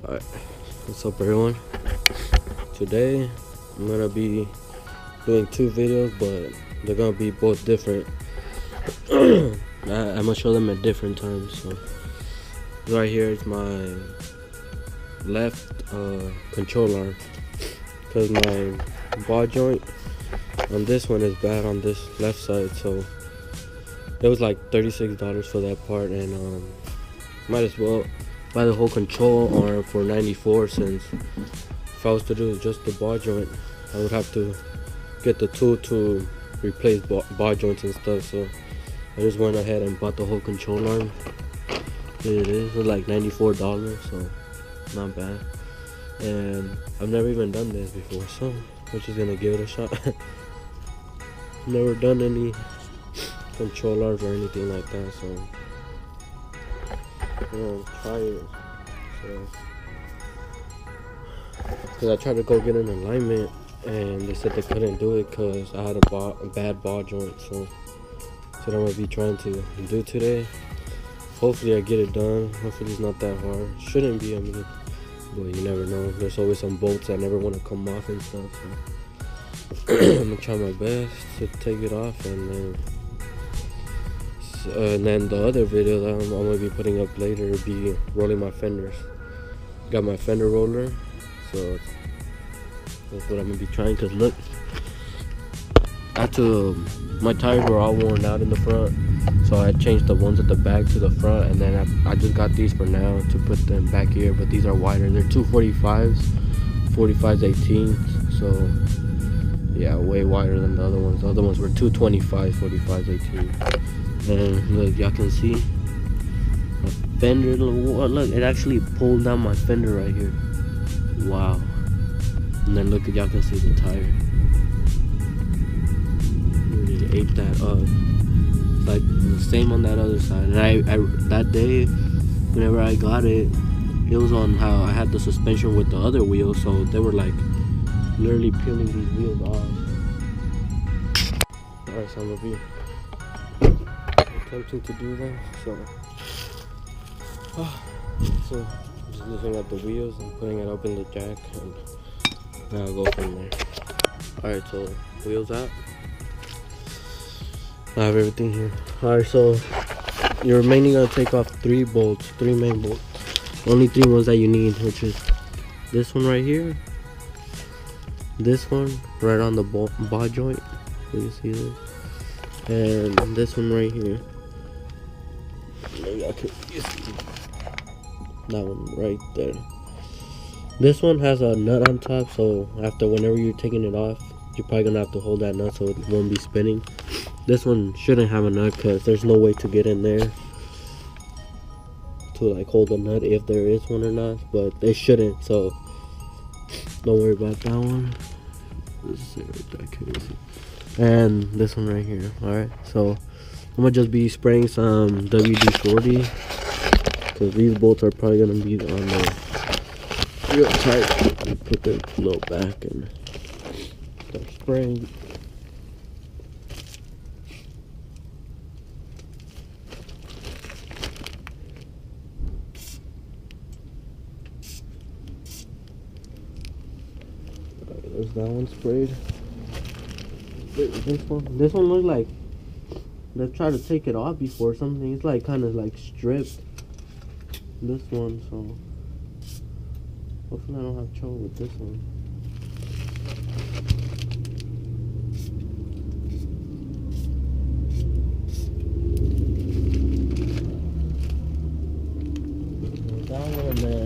Alright, what's up everyone? Today I'm gonna be doing two videos, but they're gonna be both different. I'm gonna show them at different times. So right here is my left control arm, because my ball joint on this one is bad on this left side, so it was like $36 for that part, and might as well buy the whole control arm for $94, since if I was to do just the ball joint, I would have to get the tool to replace ball joints and stuff. So I just went ahead and bought the whole control arm. It is like $94, so not bad. And I've never even done this before, so I'm just gonna give it a shot. Never done any control arms or anything like that, so I'm gonna try it. So, because I tried to go get an alignment and they said they couldn't do it because I had a bad ball joint. So that's what I'm gonna be trying to do today. Hopefully I get it done. Hopefully it's not that hard. Shouldn't be, I mean, but you never know. There's always some bolts that never want to come off and stuff, so I'm gonna try my best to take it off. And then the other video that I'm gonna be putting up later will be rolling my fenders. Got my fender roller, so that's what I'm gonna be trying. Cause look, my tires were all worn out in the front, so I changed the ones at the back to the front, and then I just got these for now to put them back here. But these are wider. They're 245s, 45s 18s, so yeah, way wider than the other ones. The other ones were 225s, 45s 18s. And look, y'all can see my fender. Look, it actually pulled down my fender right here. Wow. And then look, y'all can see the tire. Really ate that up. It's like the same on that other side. And I that day, whenever I got it, it was on how I had the suspension with the other wheels, so they were like literally peeling these wheels off. Alright, so I'm gonna be attempting to do that. So just lifting up the wheels and putting it up in the jack, and now I'll go from there. Alright, so wheels out. I have everything here. Alright, so you're mainly gonna take off three main bolts. Only three ones that you need, which is this one right here, this one right on the ball joint, so you see this, and this one right here. Maybe I can see that one right there. This one has a nut on top, so whenever you're taking it off, you're probably gonna have to hold that nut so it won't be spinning. This one shouldn't have a nut because there's no way to get in there to like hold the nut, if there is one or not, but it shouldn't, so don't worry about that one. This is it right there, I can't see. And this one right here. Alright, so I'm gonna just be spraying some WD-40, because these bolts are probably gonna be on there real tight. Put the little back and start spraying. There's that one sprayed. This one looks like they've tried to take it off before or something. It's like kind of like stripped. This one, so hopefully I don't have trouble with this one. That one, and then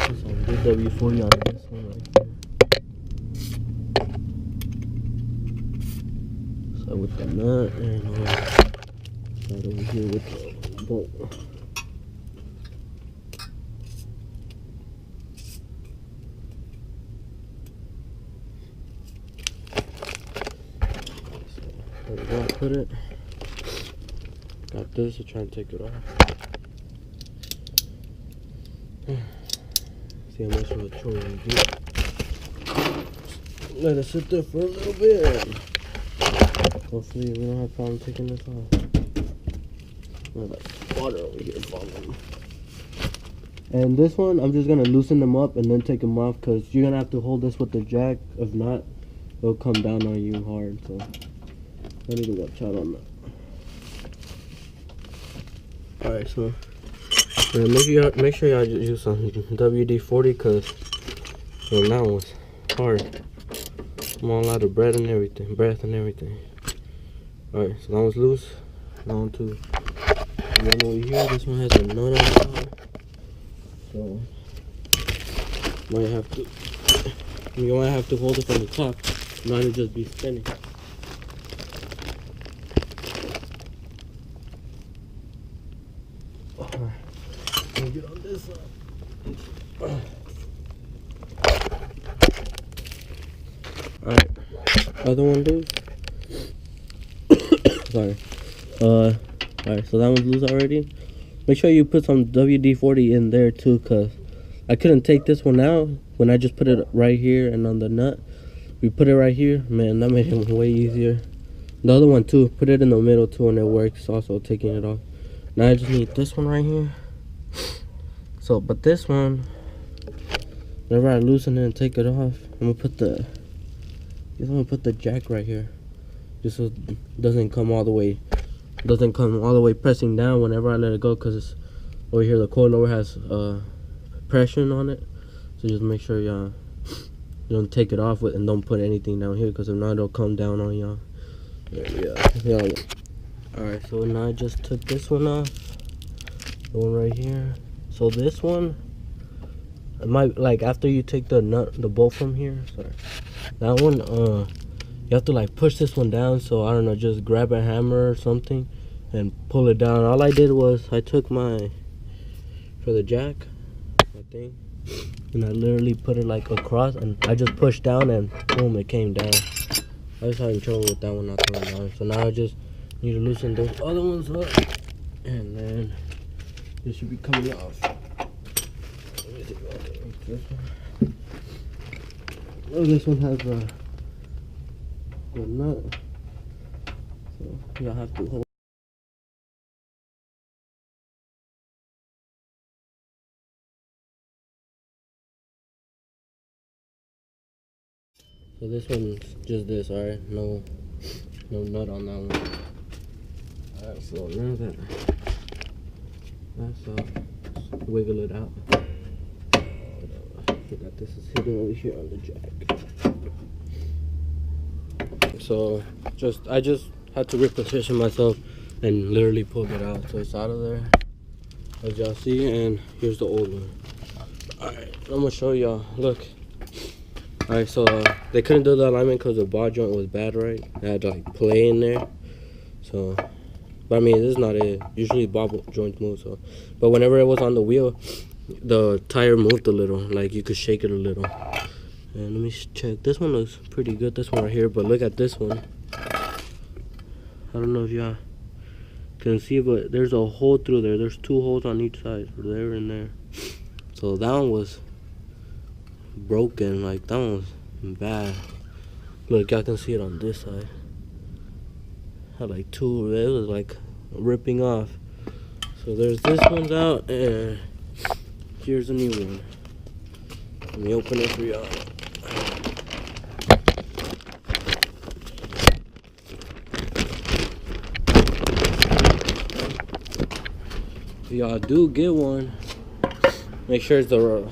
this one, WD-40 on this one right here. So with the nut, and right over here with the bolt. There we go, put it. Got this to try and take it off. See how much of a chore we get. Let it sit there for a little bit. Hopefully we don't have problem taking this off. Like water over here falling. And this one, I'm just gonna loosen them up and then take them off, because you're gonna have to hold this with the jack. If not, it'll come down on you hard. So I need to watch out on that. Alright, so make sure y'all use some WD-40, because that was hard. I'm all out of breath and everything. Alright, so that one's loose. Now on to the one over here. This one has a nut on top. So you might have to hold it from the top, not to just be spinning. Let me get on this side. Alright, other one, dude. Sorry. Alright, so that one's loose already. Make sure you put some WD-40 in there too, cause I couldn't take this one out when I just put it right here and on the nut. We put it right here, man, that made it way easier. The other one too, put it in the middle too, and it works also taking it off. Now I just need this one right here. So, but this one, whenever I loosen it and take it off, I'm gonna put the jack right here, just so it doesn't come all the way pressing down whenever I let it go, because it's over here, the coilover has pressure on it. So just make sure y'all don't take it off and don't put anything down here, because if not, it'll come down on y'all. Yeah. Alright, so now I just took this one off, the one right here. So this one, it might, like, after you take the bolt from here, sorry, that one, you have to like push this one down. So I don't know, just grab a hammer or something and pull it down. All I did was I took for the jack, my thing, and I literally put it like across, and I just pushed down and boom, it came down. I was having trouble with that one not coming down. So now I just need to loosen those other ones up, and then this should be coming off. Let me see, okay, this one. Oh, this one has a nut, so y'all have to hold. So this one's just this, alright? No nut on that one. Alright, so now that's wiggle it out. I forgot this is hidden over here on the jack. So I just had to reposition myself and literally pulled it out. So it's out of there, as y'all see, and here's the old one. Alright, I'm gonna show y'all. Look. Alright, so they couldn't do the alignment because the ball joint was bad, right? I had to like play in there. So, but I mean, this is not it. Usually ball joints move. So, but whenever it was on the wheel, the tire moved a little. Like you could shake it a little. And let me check. This one looks pretty good. This one right here. But look at this one. I don't know if y'all can see, but there's a hole through there. There's 2 holes on each side, there and there. So that one was broken. Like that one was bad. Look, y'all can see it on this side. Had like 2. It was like ripping off. So there's this one's out, and here's a new one. Let me open it for y'all. If y'all do get one, make sure it's the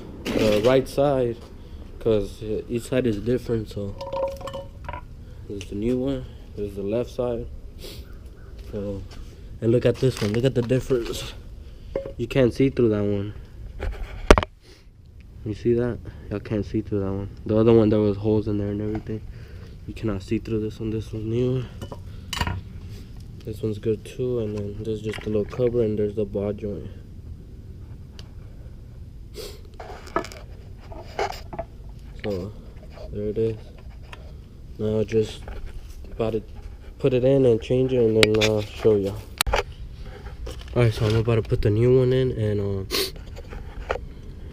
right side, because each side is different. So there's the new one, there's the left side. So, and look at this one, look at the difference. You can't see through that one. You see that? Y'all can't see through that one. The other one, there was holes in there and everything. You cannot see through this one. This one's new. This one's good too. And then there's just a little cover, and there's the ball joint. So there it is. Now just about to put it in and change it, and then I'll show y'all. Alright, so I'm about to put the new one in, and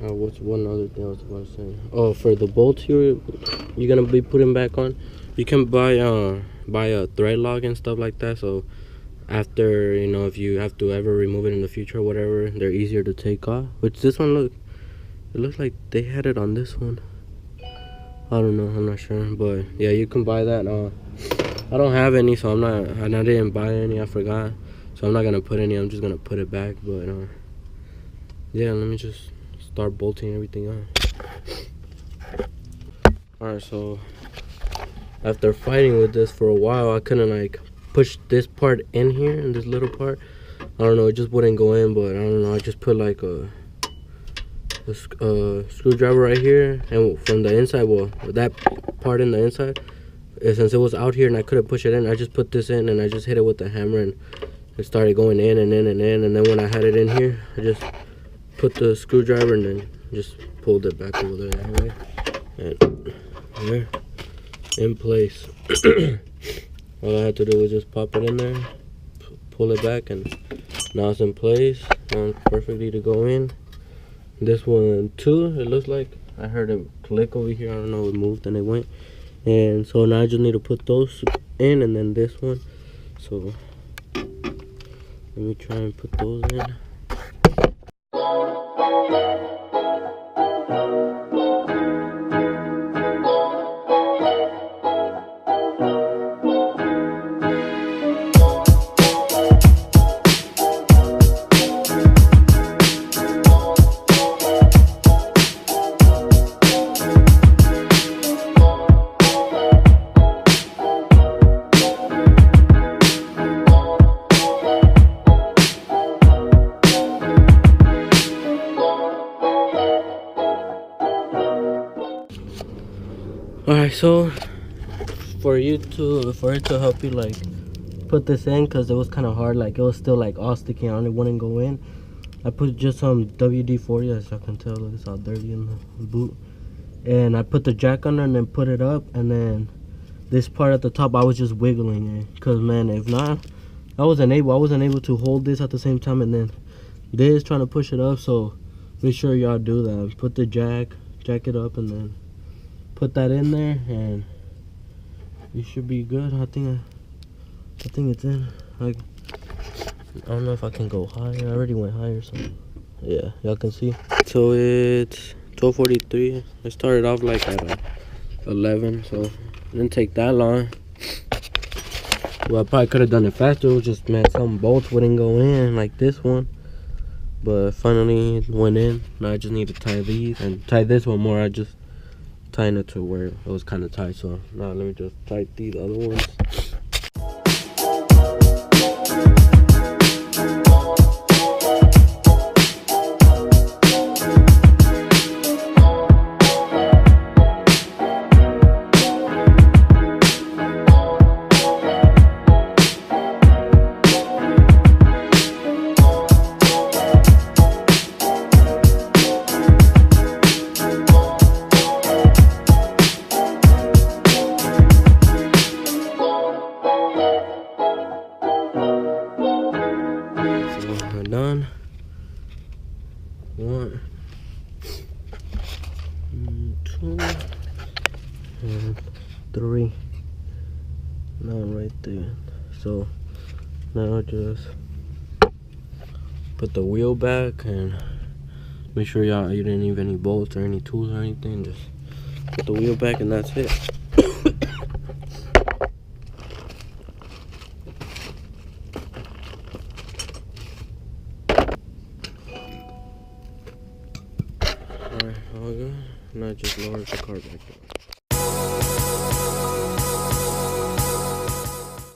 what's one other thing I was about to say? Oh, for the bolts here, you're gonna be putting back on, you can buy a thread lock and stuff like that. So after, you know, if you have to ever remove it in the future or whatever, they're easier to take off. Which this one, look, It looks like they had it on this one. I don't know, I'm not sure, but yeah, you can buy that. I don't have any, so I didn't buy any, I forgot, so I'm not gonna put any. I'm just gonna put it back. But yeah, let me just start bolting everything on. Alright, so after fighting with this for a while, I couldn't like push this part in here, in this little part. I don't know, it just wouldn't go in. But I don't know, I just put like a screwdriver right here, and from the inside, well, that part in the inside, since it was out here and I couldn't push it in, I just put this in and I just hit it with the hammer, and it started going in and in and in. And then when I had it in here, I just put the screwdriver and then just pulled it back over there anyway, and there, in place. All I had to do was just pop it in there, pull it back, and now it's in place. Now it's perfectly to go in. This one too, it looks like I heard it click over here. I don't know, it moved and it went. And so now I just need to put those in, and then this one. So let me try and put those in. Alright, so for it to help you like put this in, because it was kind of hard, like it was still like all sticky on, it wouldn't go in. I put just some WD-40, as y'all can tell. Look, it's all dirty in the boot. And I put the jack on there and then put it up, and then this part at the top I was just wiggling it, because man, if not, I wasn't able to hold this at the same time and then this trying to push it up. So make sure y'all do that. Put the jack it up, and then put that in there, and you should be good. I think it's in. Like, I don't know if I can go higher. I already went higher, so yeah, y'all can see. So it's 12:43. It started off like at 11, so it didn't take that long. Well, I probably could have done it faster. It was just, man, some bolts wouldn't go in like this one, but finally it went in. Now I just need to tie these and tie this one more. I just tying it to where it was kind of tight. So now let me just tie these other ones. Done. 1, 2, and 3. Now right there. So now just put the wheel back and make sure you didn't leave any bolts or any tools or anything. Just put the wheel back and that's it. Alright, all good. Now just lower the car back down.